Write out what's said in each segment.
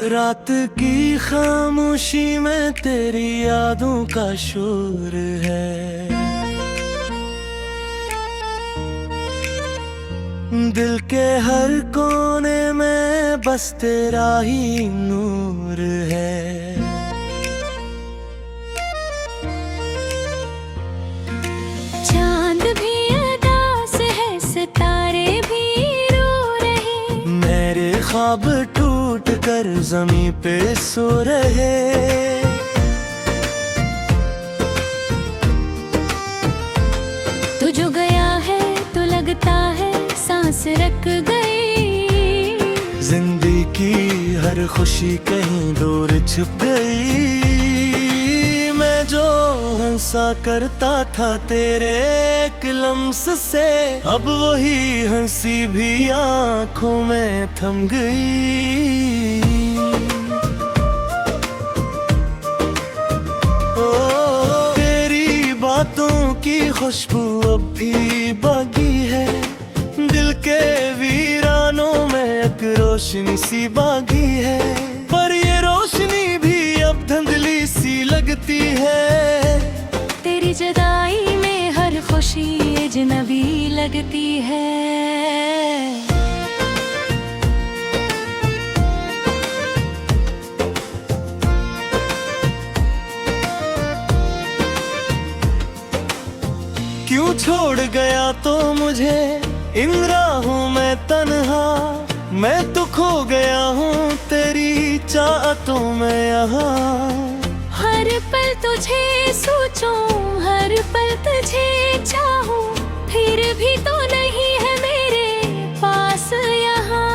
रात की खामोशी में तेरी यादों का शोर है। दिल के हर कोने में बस तेरा ही नूर है। चांद भी उदास है, सितारे भी रो रहे, मेरे ख्वाब टूट कर ज़मीं पे सो रहे। तू जो गया है तो लगता है सांस रक गई। जिंदगी की हर खुशी कहीं दूर छुप गई। मैं जो हंसा करता था तेरे एक लम्स से, अब वही हंसी भी आंखों में थम गई। ओ तेरी बातों की खुशबू अब भी बाकी है। दिल के वीरानों में एक रोशनी सी बाकी है, पर ये रोशनी भी अब धुंधली सी लगती है। तेरी जुदाई में हर खुशी अजनबी लगती है। क्यों छोड़ गया तो मुझे इन राहों में तन्हा। मैं तो खो गया हूँ तेरी चाहतों में यहाँ। हर पल तुझे सोचूं, हर पल तुझे चाहूं, फिर भी तो नहीं है मेरे पास यहाँ।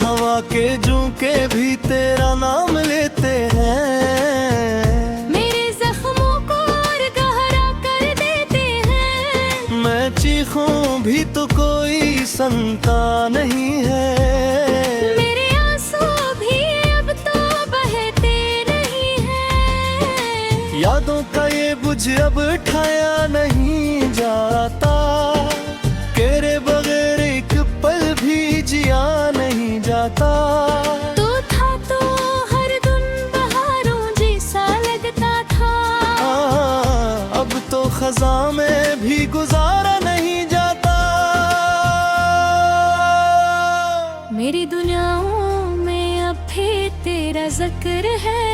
हवा के झोंके भी तेरा नाम लेते हैं, मेरे जख्मों को और गहरा कर देते हैं। मैं चीखूं भी तो कोई सुनता नहीं है। मेरे आंसू भी अब तो बहते नहीं हैं। यादों का ये बुझ अब ठाया नहीं जाता, तेरे बगैर एक पल भी जिया नहीं जाता। तू था तो हर दिन बहारों जैसा लगता था, अब तो खजा में भी गुजारा नहीं जाता। मेरी दुनियाओं में अब भी तेरा जिक्र है।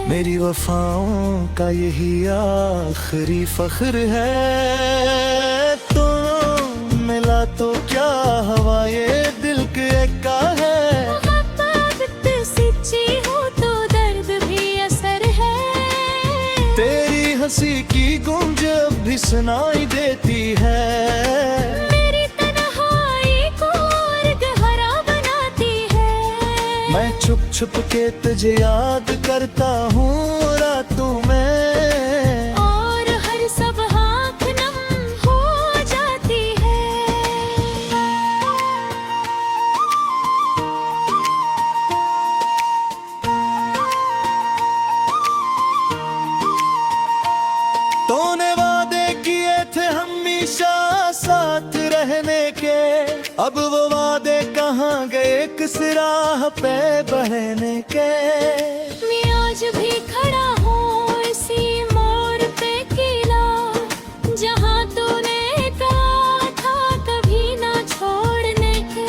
मेरी वफाओं का यही आखिरी फख्र है। तो मिला तो क्या हवा ये दिल के का है। मोहब्बत सच्ची हो तो दर्द भी असर है। तेरी हंसी की गूंज अब भी सुनाई देती है। मेरी तन्हाई को और गहरा बनाती है। मैं छुप छुप के तुझे याद करता हूँ रातों में, और हर सब आँख नम हो जाती है। तूने वादे किए थे हमेशा साथ रहने के, अब वो वादे कहाँ गए किस राह पे बहने के। मैं आज भी खड़ा हूँ इसी मोड़ पे किला, जहाँ तूने कहा था कभी ना छोड़ने के।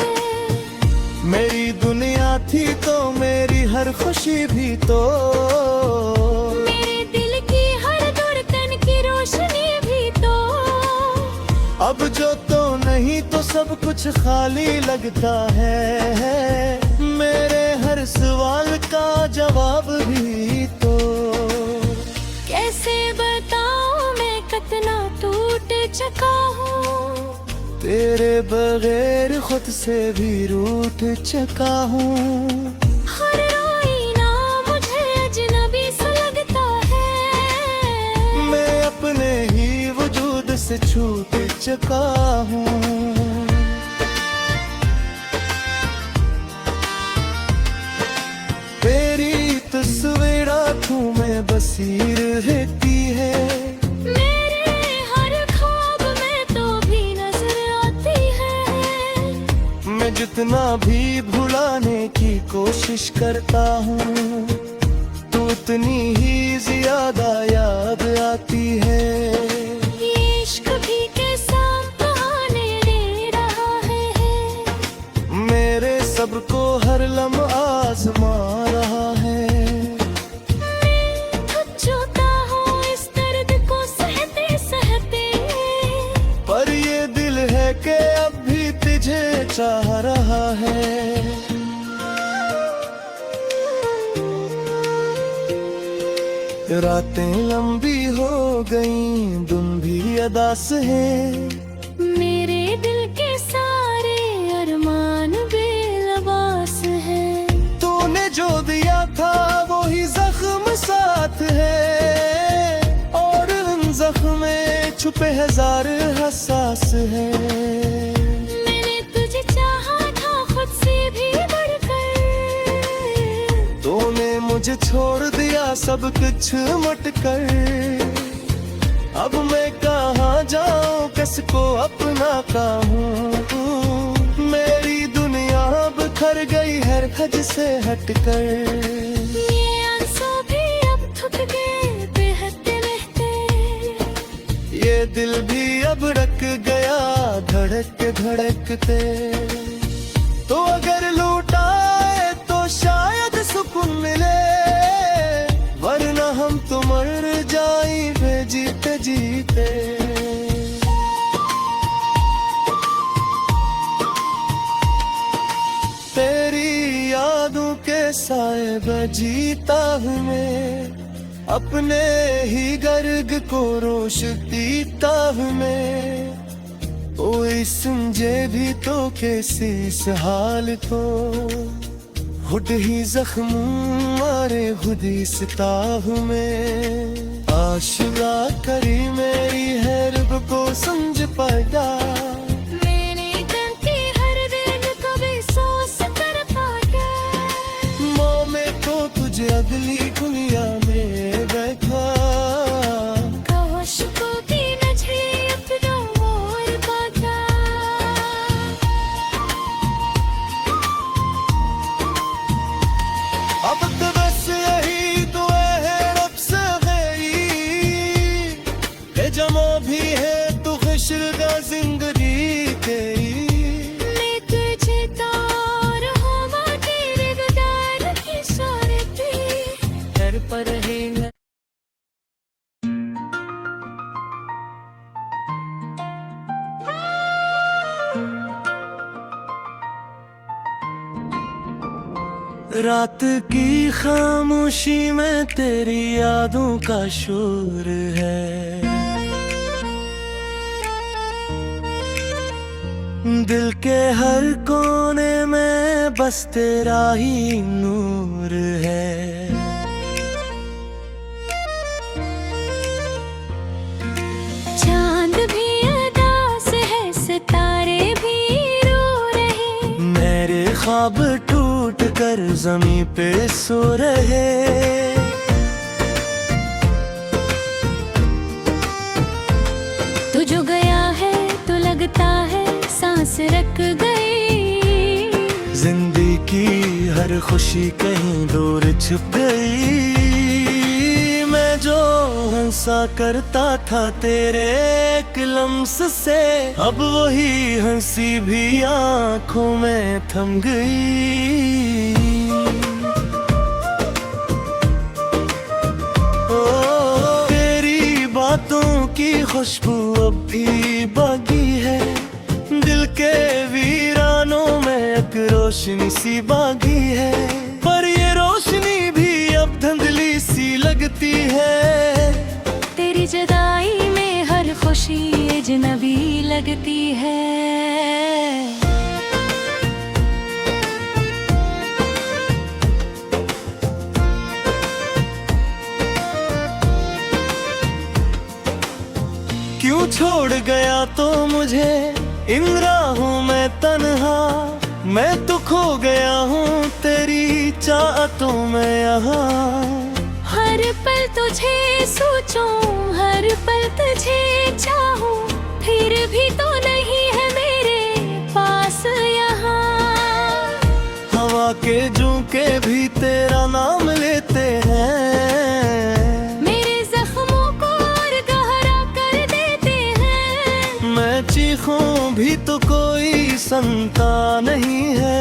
मेरी दुनिया थी तो मेरी हर खुशी भी तो, मेरे दिल की हर धड़कन की रोशनी भी तो। अब जो तो नहीं तो सब कुछ खाली लगता है। मेरे हर सवाल का जवाब भी तो। कैसे बताऊं मैं कितना टूट चुका हूँ, तेरे बगैर खुद से भी रूठ चुका हूँ। हर रोईना मुझे अजनबी सा लगता है। मैं अपने ही वजूद से छूट चुका हूँ। तेरी तस्वीर आँखों में बसी रहती है। मेरे हर ख्वाब में तो भी नजर आती है। मैं जितना भी भुलाने की कोशिश करता हूँ, तू उतनी ही ज्यादा याद आती है। ये इश्क भी कैसा बहाने दे रहा है, मेरे सबको हर लम्हा आजमा रहा है। मैं थक चुका हूँ इस दर्द को सहते सहते, पर ये दिल है कि अब भी तुझे चाह रहा है। रातें लंबी हो गईं, दिन भी अदास है, मेरे दिल के सारे अरमान बेलबास हैं। तूने जो दिया था वो ही जख्म साथ है, और उन जख्म में छुपे हजार हसास है। मैंने तुझे चाहा था खुद से भी बढ़कर, तूने मुझे छोड़ दिया सब कुछ मट कर। अब मैं कहाँ जाऊँ, किसको अपना कहूँ, मेरी दुनिया अब खर गई है हद से हटकर। ये आंसू भी अब थक गए बहते बहते, ये दिल भी अब रक गया धड़क धड़कते। तो अगर लौटाए तो शायद सुकून मिले, वरना हम तो मर जाएंगे जीते जीते। तेरी यादों के साए बजीता हूँ मैं, अपने ही गर्ग को रोशतीता हूँ मैं। कोई समझे भी तो कैसे इस हाल को, खुद ही जख्म मारे खुद ही सिता हूँ मैं। आशिका करी मेरी है रब को समझ पाएगा, मैंने दिल की हर दिन कभी सोच कर पाया। मैं तो तुझे अगली दुनिया में बैठा, काश को की नजरें अपना मोर पाता। अब तो बस यही दुआ है रब से गई, कि जमा भी है तू खुशगा जिंदगी तेरी। मैं तुझे तार हवा तेरे गुदार की सारे पे घर पर रहेगा। रात की खामोशी में तेरी यादों का शोर है, दिल के हर कोने में बस तेरा ही नूर है। चांद भी अदास है, सितारे भी रो रहे, मेरे ख्वाब टूट कर जमीन पे सो रहे। तू जो गया है तो लगता है सांस रख गई, जिंदगी की हर खुशी कहीं दूर छुप गई। मैं जो हंसा करता था तेरे एक लम्स से, अब वही हंसी भी आंखों में थम गई। ओ तेरी बातों की खुशबू अब भी बाकी है, दिल के वीरानों में एक रोशनी सी बाकी है। पर ये रोशनी भी अब धुंधली सी लगती है, तेरी जुदाई में हर खुशी अजनबी लगती है। क्यों छोड़ गया तो मुझे इन राहों में तन्हा, मैं तो खो गया हूँ तेरी चाहतों में यहाँ। हर पल तुझे सोचूं, हर पल तुझे चाहूं, फिर भी तो नहीं है मेरे पास यहाँ। हवा के झोंके तेरा नाम लेते हैं, मेरे जख्मों को और गहरा कर देते हैं। मैं चीखूं भी तो कोई सुनता नहीं है,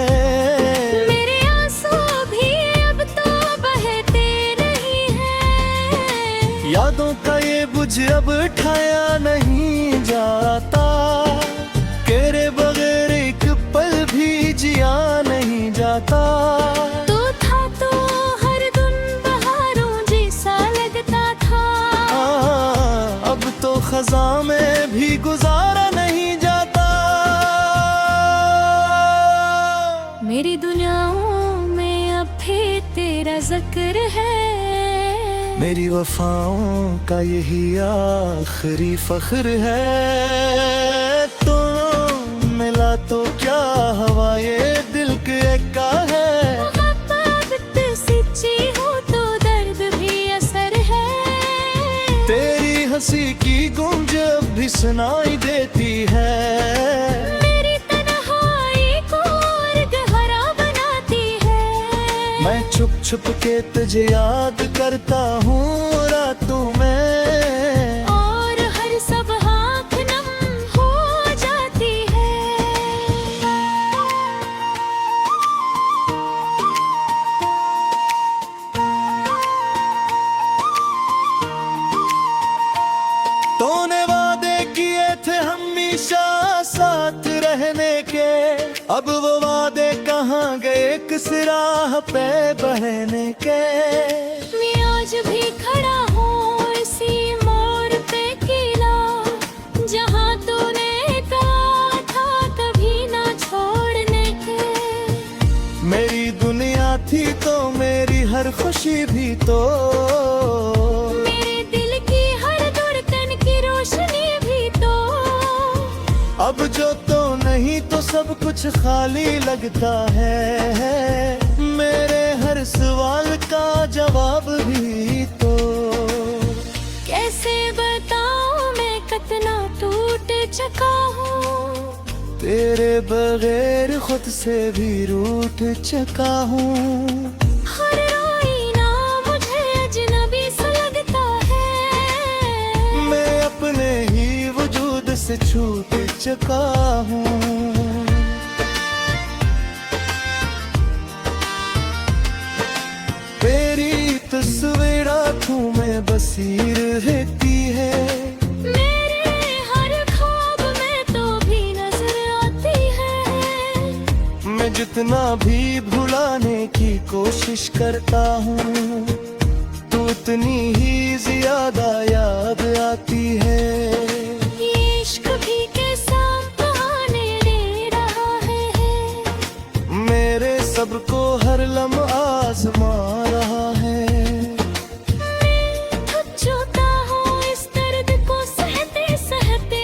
मेरे आंसू भी अब तो बहते नहीं हैं। यादों का ये बुझ अब ठाया नहीं जाता, तेरे बगैर एक पल भी जिया नहीं जाता। तू था तो हर दिन बहारों जैसा लगता था, अब तो खजा में भी गुजारा नहीं जाता। मेरी दुनियाओं में अब भी तेरा जिक्र है, मेरी वफाओं का यही आखिरी फख्र है। तो मिला तो क्या हवा ये दिल के का है, मोहब्बत सच्ची हो तो दर्द भी असर है। तेरी हंसी की गूंज अब भी सुनाई देती है, मेरी तन्हाई को और गहरा बनाती है। मैं छुप छुप के तुझे याद करता हूँ रातों में, और हर सब आँख नम हो जाती है। तूने वादे किए थे हमेशा साथ रहने के, अब वो वादे कहाँ गए किस राह पे बहने के। मैं आज भी खड़ा हूँ इसी मोड़ पे किला, जहाँ तूने कहा था कभी ना छोड़ने के। मेरी दुनिया थी तो मेरी हर खुशी भी तो, मेरे दिल की हर धड़कन की रोशनी भी तो। अब जो तो नहीं तो सब कुछ खाली लगता है, मेरे हर सवाल का जवाब भी तो। कैसे बताऊं मैं कितना टूट चुका हूँ, तेरे बगैर खुद से भी रूठ चुका हूँ। हर रोईना मुझे अजनबी सा लगता है, मैं अपने ही वजूद से छूट चुका हूँ। तेरी तस्वीर आँखों में बसी रहती है, मेरे हर ख्वाब में तो भी नजर आती है। मैं जितना भी भुलाने की कोशिश करता हूँ, तू उतनी ही ज्यादा याद आती है। ये इश्क भी कैसा बहाने दे रहा है, मेरे सबको हर लम्हा आजमा रहा है। मैं थक चुका हूँ इस दर्द को सहते सहते,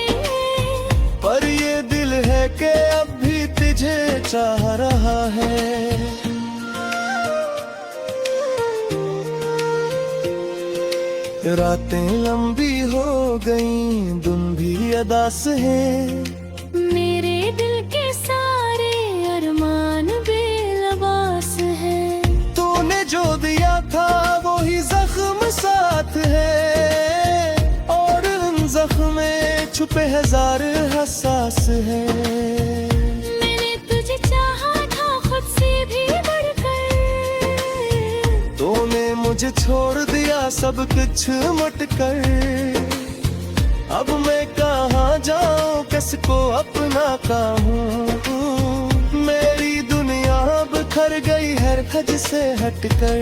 पर ये दिल है कि अब भी तुझे चाह रहा है। रातें लंबी हो गईं, दिन भी अदास है, मेरे दिल के सारे अरमान बेलबास हैं। तूने जो दिया था वो ही जख्म साथ है, और उन जख्म में छुपे हजार हसास है। मैंने तुझे चाहा था खुद से भी बढ़कर, तूने मुझे छोड़ दिया सब कुछ मट कर। अब मैं कहाँ जाऊँ किसको अपना कहूँ, मेरी दुनिया बिखर गई हर हद से हटकर।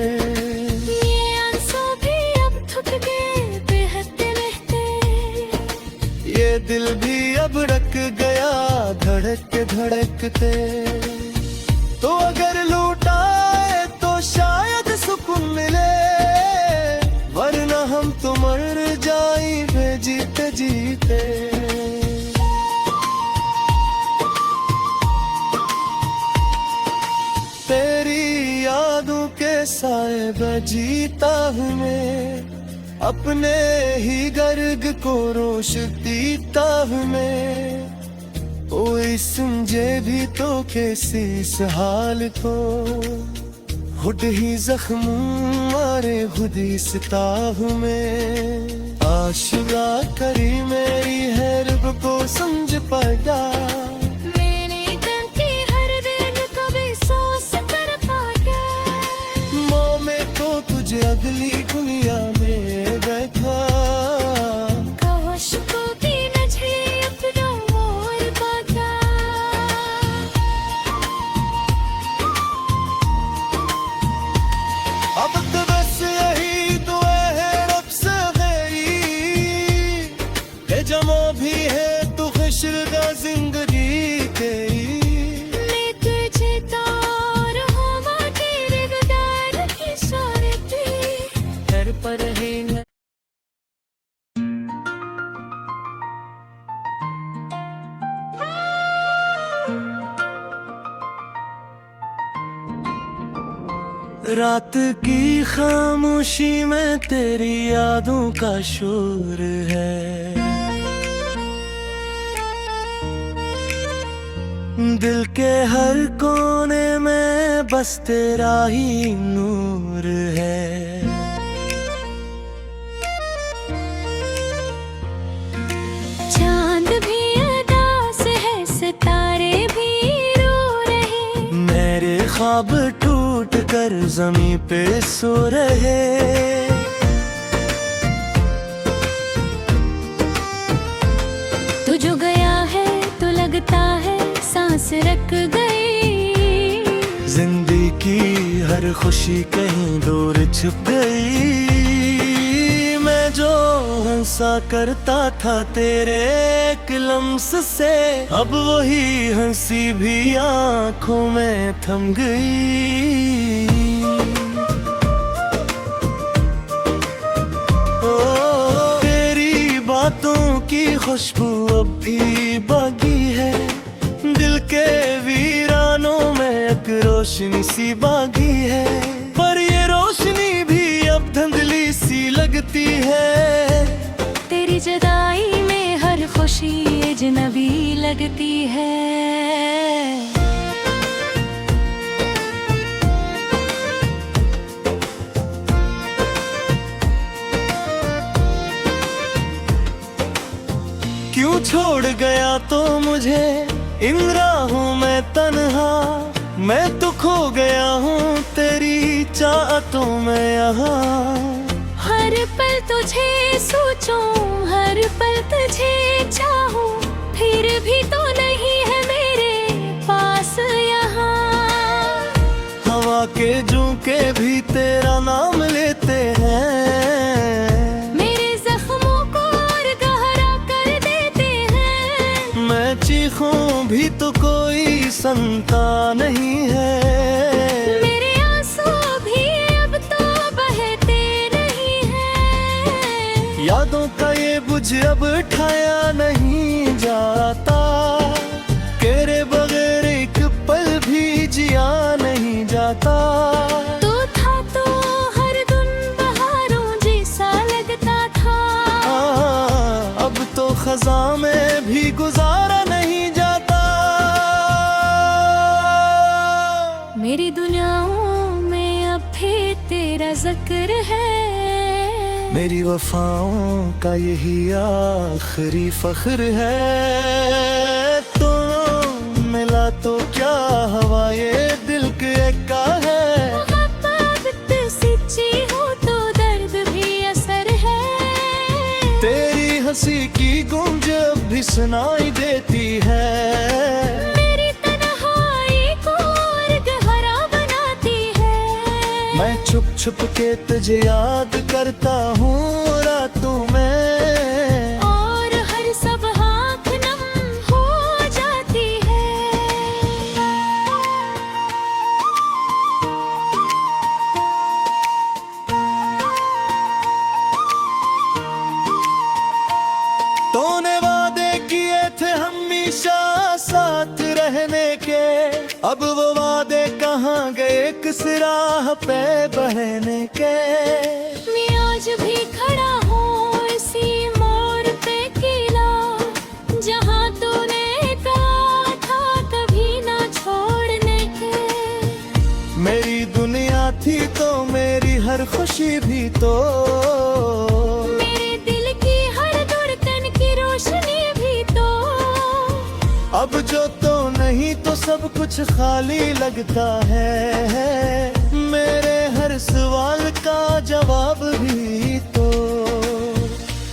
ये आंसू भी अब थक गए बहते बहते, ये दिल भी अब रक गया धड़क धड़कते। तो अगर लौटाए तो शायद सुकून मिले, वरना हम तो मर जाएंगे जीते जीते। तेरी यादों के साए बजीता हूँ मैं, अपने ही गर्ग को रोश दीता हूँ मैं। कोई समझे भी तो कैसे इस हाल को, खुद ही जख्म मारे खुद ही सिताब में आशिया करी मेरी है रब को समझ पाया मैंने दिल की हर दिन कभी सोच कर पाया मैं तो तुझे अगली दुनिया में बैठा काश को भी नजरे अपना मोर पाता अब तो बस यही दुआ है रब से मेरी कि जमा भी है तू खुशदा जिंदगी तेरी मैं तुझे तार हवा तेरे गुदार की सारे पे घर पर है रात की खामोशी में तेरी यादों का शोर है दिल के हर कोने में बस तेरा ही नूर है चांद भी उदास है सितारे भी रो रहे मेरे ख्वाब टूट कर जमीन पे सो रहे तू जो गया है तो लगता है सांस रख गई जिंदगी की हर खुशी कहीं दूर छुप गई मैं जो हंसा करता था तेरे एक लम्स से अब वही हंसी भी आंखों में थम गई ओ तेरी बातों की खुशबू अब भी बाकी है दिल के वीरानों में एक रोशनी सी बागी है पर ये रोशनी भी अब धुंधली सी लगती है तेरी जुदाई में हर खुशी अजनबी लगती है क्यों छोड़ गया तो मुझे इन राहों में तन्हा मैं तो खो गया हूँ तेरी चाहतों में यहाँ हर पल तुझे सोचूं हर पल तुझे चाहूं फिर भी तो नहीं है मेरे पास यहाँ हवा के झोंके भी तेरा नाम लेते हैं मेरे जख्मों को और गहरा कर देते हैं मैं चीखूं भी तो कोई सुनता नहीं है मेरे आंसू भी अब तो बहते नहीं हैं यादों का ये बुझ अब ठाया नहीं जाता तेरे बगैर एक पल भी जिया नहीं जाता तू था तो हर दिन बहारों जैसा लगता था अब तो खजा में भी गुजारा नहीं जाता मेरी दुनियाओं में अब भी तेरा जिक्र है मेरी वफाओं का यही आखिरी फख्र है तो मिला तो क्या हवा ये दिल के का है मोहब्बत सच्ची हो तो दर्द भी असर है तेरी हंसी की गूंज अब भी सुनाई देती है मेरी तन्हाई को और गहरा बनाती है मैं छुप छुप के तुझे याद करता हूँ रातों में और हर सब आँख नम हो जाती है तूने वादे किए थे हमेशा साथ रहने के अब वो वादे कहाँ गए किस राह पे बहने के मैं आज भी खड़ा हूँ इसी मोड़ पे किला जहाँ तूने कहा था कभी ना छोड़ने के मेरी दुनिया तो मेरे दिल की हर धड़कन की रोशनी भी तो। अब जो तो नहीं तो सब कुछ खाली लगता है, मेरे हर सवाल का जवाब भी तो।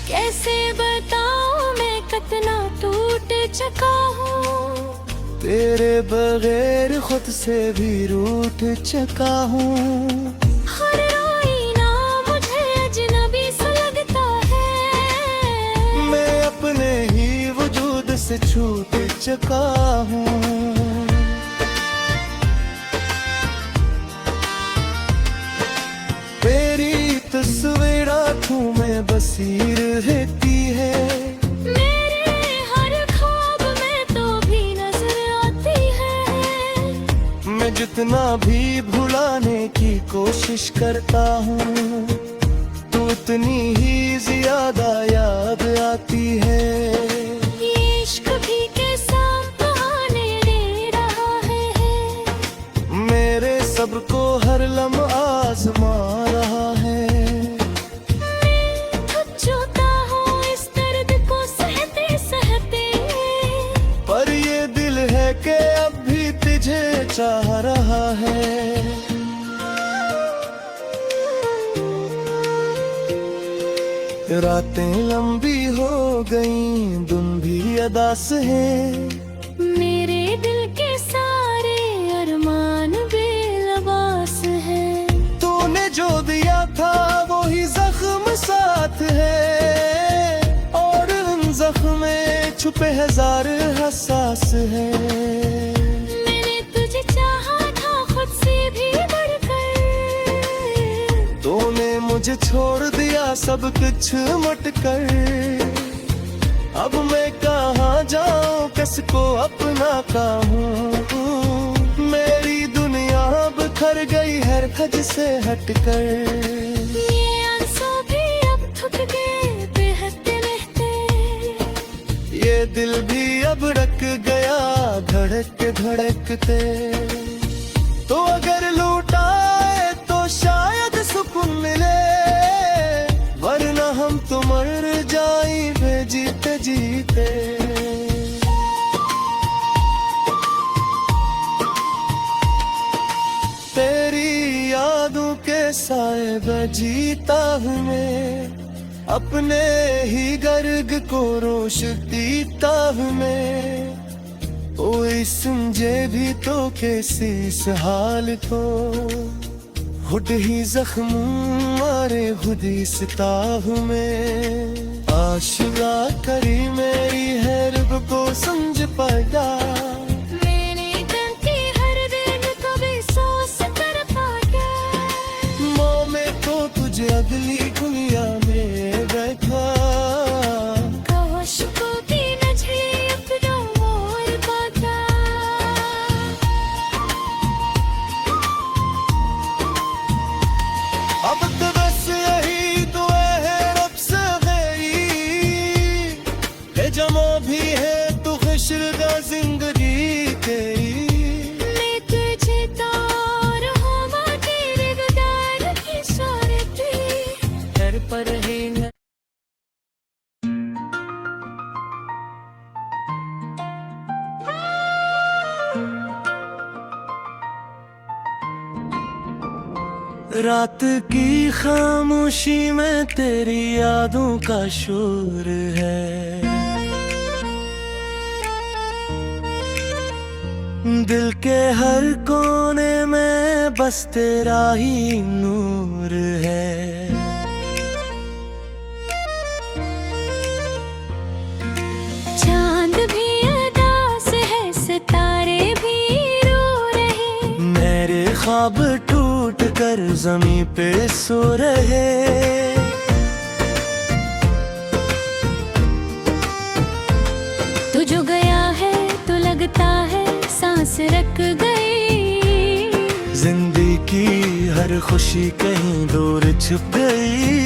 कैसे बताऊं मैं कितना टूट चुका हूँ, तेरे बगैर खुद से भी रूठ चुका हूँ। हर रोईना मुझे अजनबी सा लगता है, मैं अपने ही वजूद से छूट चुका हूँ। तेरी तस्वीर आँखों में बसी रहती है, मेरे हर ख्वाब में तो भी नजर आती है। मैं जितना भी भुलाने की कोशिश करता हूँ, तू उतनी ही ज्यादा याद आती है। ये इश्क भी कैसा बहाने दे रहा है, मेरे सबको हर लम्हा आजमा रहा है। मैं थक चुका हूँ इस दर्द को सहते सहते, पर ये दिल है कि अब भी तुझे चाह रहा है। रातें लंबी हो गईं, दिन भी अदास है, मेरे दिल के सारे अरमान बेलबास हैं। तूने जो दिया था वो ही जख्म साथ है, और उन जख्म में छुपे हजार हसास है। मैंने तुझे चाहा था खुद से भी बढ़कर, तूने मुझे छोड़ दिया सब कुछ मट कर। अब मैं कहाँ जाऊँ, किसको अपना कहूँ, मेरी दुनिया बिखर गई है हद से हटकर। ये आंसू भी अब थक गए बहते रहते, ये दिल भी अब रख गया धड़क धड़कते। तो अगर लौटाए तो शायद सुकून मिले, वरना हम तो मर जाएंगे जीते जीते। तेरी यादों के साए बजीता हूँ मैं, अपने ही गर्ग को रोश दीता हूँ मैं। कोई समझे भी तो कैसे इस हाल को, खुद ही जख्म मारे खुद ही सिता हूँ मैं। आशिका करी मेरी है रब को समझ पाया, मेरे दिल की हर दिन कभी सोच कर पाया। मैं तो तुझे अगली दुनिया में बैठा, काश को भी नजरे अपना मोर पाता। अब तो बस यही दुआ है रब से गई, ले जमा भी है तू खुशदा जिंदगी तेरी। मैं तुझे तार हवा तेरे गुदार की सारती, घर पर ही न रात की खामोशी में तेरी यादों का शोर है, दिल के हर कोने में बस तेरा ही नूर है। चांद भी उदास है सितारे भी रो रहे, मेरे ख्वाब टूट कर जमीन पे सो रहे। तू जो गया है तो लगता है सांस रख गई, जिंदगी की हर खुशी कहीं दूर छुप गई।